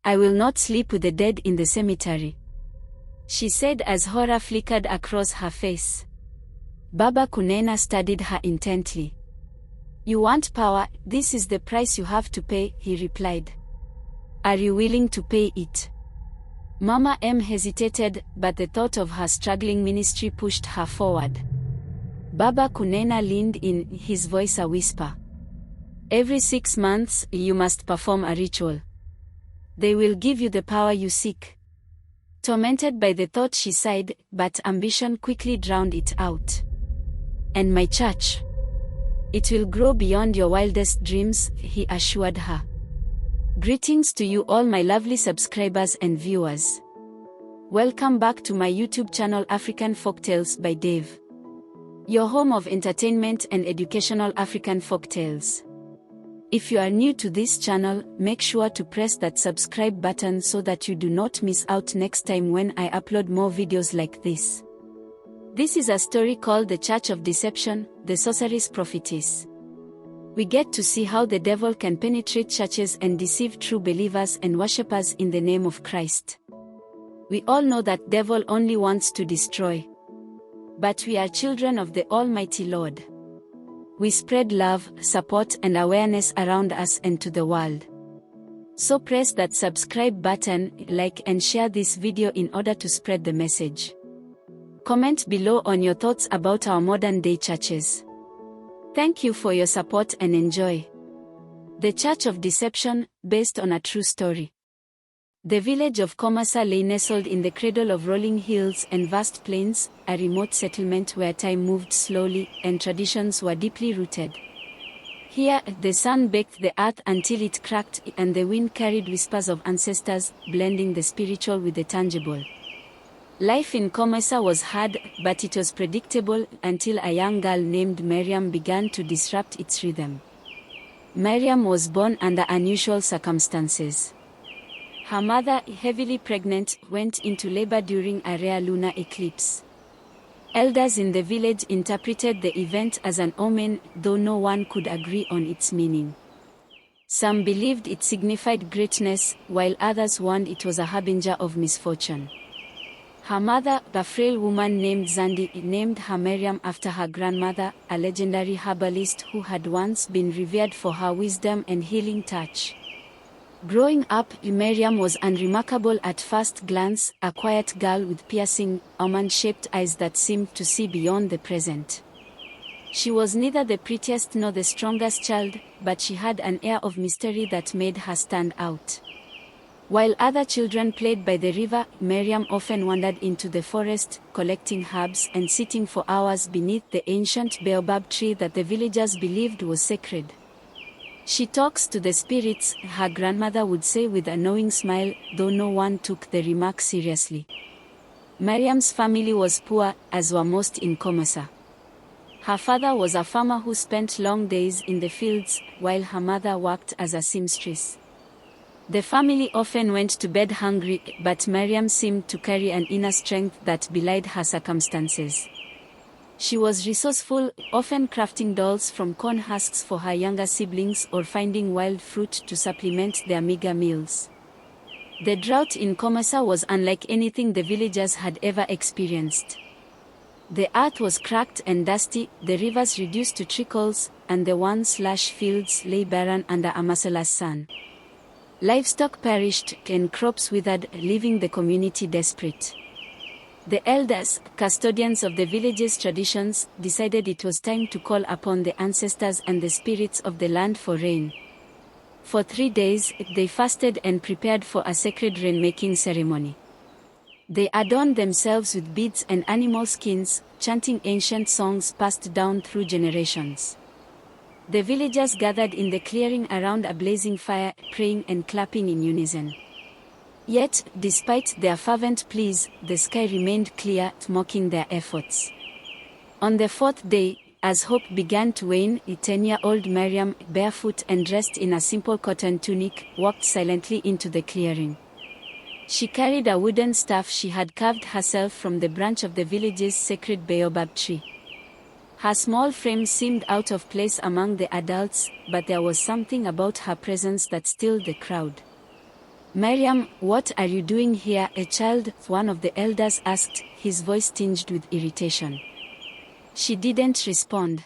I will not sleep with the dead in the cemetery," she said as horror flickered across her face. Baba Kunena studied her intently. "You want power, this is the price you have to pay," he replied. "Are you willing to pay it?" Mama M hesitated, but the thought of her struggling ministry pushed her forward. Baba Kunena leaned in, his voice a whisper. "Every 6 months, you must perform a ritual. They will give you the power you seek." Tormented by the thought, she sighed, but ambition quickly drowned it out. "And my church? It will grow beyond your wildest dreams," he assured her. Greetings to you all, my lovely subscribers and viewers. Welcome back to my YouTube channel African Folktales by Dave, your home of entertainment and educational African folktales. If you are new to this channel, make sure to press that subscribe button so that you do not miss out next time when I upload more videos like this. This is a story called The Church of Deception, the Sorceress Prophetess. We get to see how the devil can penetrate churches and deceive true believers and worshippers in the name of Christ. We all know that devil only wants to destroy. But we are children of the Almighty Lord. We spread love, support and awareness around us and to the world. So press that subscribe button, like and share this video in order to spread the message. Comment below on your thoughts about our modern day churches. Thank you for your support and enjoy. The Church of Deception, based on a true story. The village of Komasa lay nestled in the cradle of rolling hills and vast plains, a remote settlement where time moved slowly and traditions were deeply rooted. Here, the sun baked the earth until it cracked and the wind carried whispers of ancestors, blending the spiritual with the tangible. Life in Komasa was hard, but it was predictable until a young girl named Mariam began to disrupt its rhythm. Mariam was born under unusual circumstances. Her mother, heavily pregnant, went into labor during a rare lunar eclipse. Elders in the village interpreted the event as an omen, though no one could agree on its meaning. Some believed it signified greatness, while others warned it was a harbinger of misfortune. Her mother, a frail woman named Zandi, named her Mariam after her grandmother, a legendary herbalist who had once been revered for her wisdom and healing touch. Growing up, Mariam was unremarkable at first glance, a quiet girl with piercing, almond-shaped eyes that seemed to see beyond the present. She was neither the prettiest nor the strongest child, but she had an air of mystery that made her stand out. While other children played by the river, Mariam often wandered into the forest, collecting herbs and sitting for hours beneath the ancient baobab tree that the villagers believed was sacred. "She talks to the spirits," her grandmother would say with a knowing smile, though no one took the remark seriously. Mariam's family was poor, as were most in Komasa. Her father was a farmer who spent long days in the fields, while her mother worked as a seamstress. The family often went to bed hungry, but Mariam seemed to carry an inner strength that belied her circumstances. She was resourceful, often crafting dolls from corn husks for her younger siblings or finding wild fruit to supplement their meager meals. The drought in Komasa was unlike anything the villagers had ever experienced. The earth was cracked and dusty, the rivers reduced to trickles, and the once lush fields lay barren under a merciless sun. Livestock perished and crops withered, leaving the community desperate. The elders, custodians of the village's traditions, decided it was time to call upon the ancestors and the spirits of the land for rain. For 3 days, they fasted and prepared for a sacred rainmaking ceremony. They adorned themselves with beads and animal skins, chanting ancient songs passed down through generations. The villagers gathered in the clearing around a blazing fire, praying and clapping in unison. Yet, despite their fervent pleas, the sky remained clear, mocking their efforts. On the 4th day, as hope began to wane, 10-year-old Mariam, barefoot and dressed in a simple cotton tunic, walked silently into the clearing. She carried a wooden staff she had carved herself from the branch of the village's sacred baobab tree. Her small frame seemed out of place among the adults, but there was something about her presence that stilled the crowd. "Mariam, what are you doing here, a child?" one of the elders asked, his voice tinged with irritation. She didn't respond.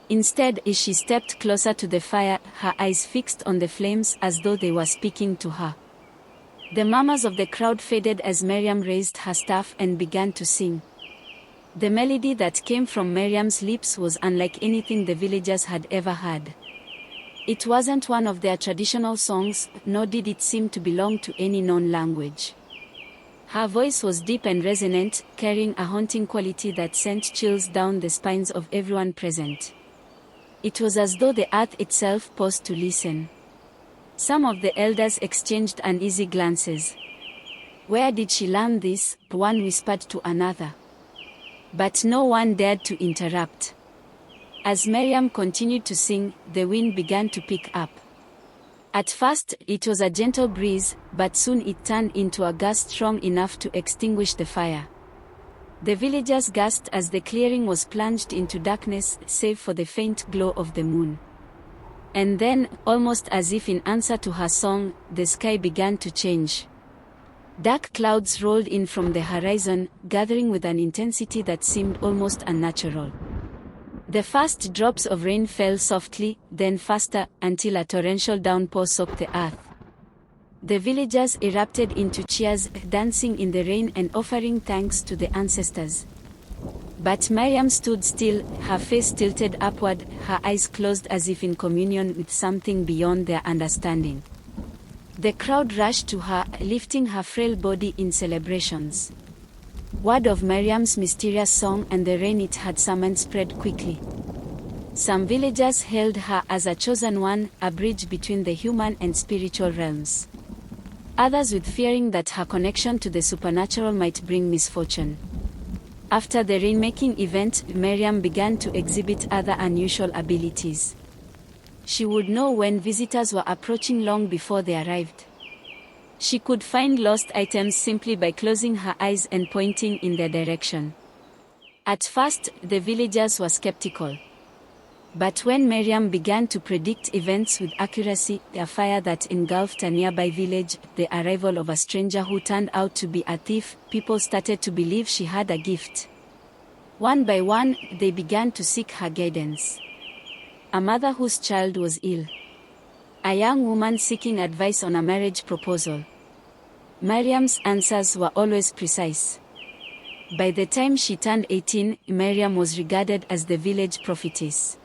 Instead, she stepped closer to the fire, her eyes fixed on the flames as though they were speaking to her. The murmurs of the crowd faded as Mariam raised her staff and began to sing. The melody that came from Mariam's lips was unlike anything the villagers had ever heard. It wasn't one of their traditional songs, nor did it seem to belong to any known language. Her voice was deep and resonant, carrying a haunting quality that sent chills down the spines of everyone present. It was as though the earth itself paused to listen. Some of the elders exchanged uneasy glances. "Where did she learn this?" one whispered to another. But no one dared to interrupt. As Mariam continued to sing, the wind began to pick up. At first, it was a gentle breeze, but soon it turned into a gust strong enough to extinguish the fire. The villagers gasped as the clearing was plunged into darkness, save for the faint glow of the moon. And then, almost as if in answer to her song, the sky began to change. Dark clouds rolled in from the horizon, gathering with an intensity that seemed almost unnatural. The first drops of rain fell softly, then faster, until a torrential downpour soaked the earth. The villagers erupted into cheers, dancing in the rain and offering thanks to the ancestors. But Mariam stood still, her face tilted upward, her eyes closed as if in communion with something beyond their understanding. The crowd rushed to her, lifting her frail body in celebrations. Word of Mariam's mysterious song and the rain it had summoned spread quickly. Some villagers hailed her as a chosen one, a bridge between the human and spiritual realms. Others with fearing that her connection to the supernatural might bring misfortune. After the rainmaking event, Mariam began to exhibit other unusual abilities. She would know when visitors were approaching long before they arrived. She could find lost items simply by closing her eyes and pointing in their direction. At first, the villagers were skeptical. But when Mariam began to predict events with accuracy, a fire that engulfed a nearby village, the arrival of a stranger who turned out to be a thief, people started to believe she had a gift. One by one, they began to seek her guidance. A mother whose child was ill. A young woman seeking advice on a marriage proposal. Mariam's answers were always precise. By the time she turned 18, Mariam was regarded as the village prophetess.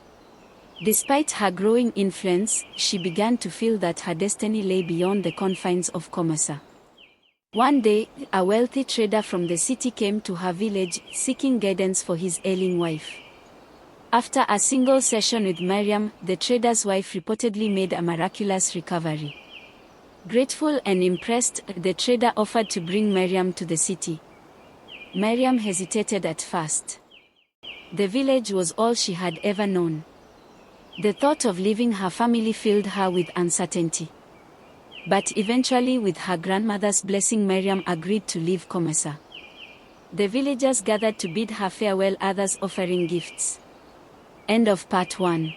Despite her growing influence, she began to feel that her destiny lay beyond the confines of Komasa. One day, a wealthy trader from the city came to her village, seeking guidance for his ailing wife. After a single session with Mariam, the trader's wife reportedly made a miraculous recovery. Grateful and impressed, the trader offered to bring Mariam to the city. Mariam hesitated at first. The village was all she had ever known. The thought of leaving her family filled her with uncertainty. But eventually, with her grandmother's blessing, Mariam agreed to leave Komasa. The villagers gathered to bid her farewell, others offering gifts. End of part 1.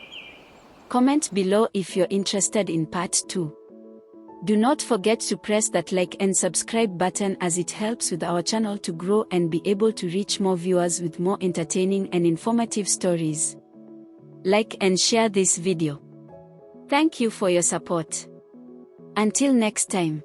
Comment below if you're interested in part 2. Do not forget to press that like and subscribe button, as it helps with our channel to grow and be able to reach more viewers with more entertaining and informative stories. Like and share this video. Thank you for your support. Until next time.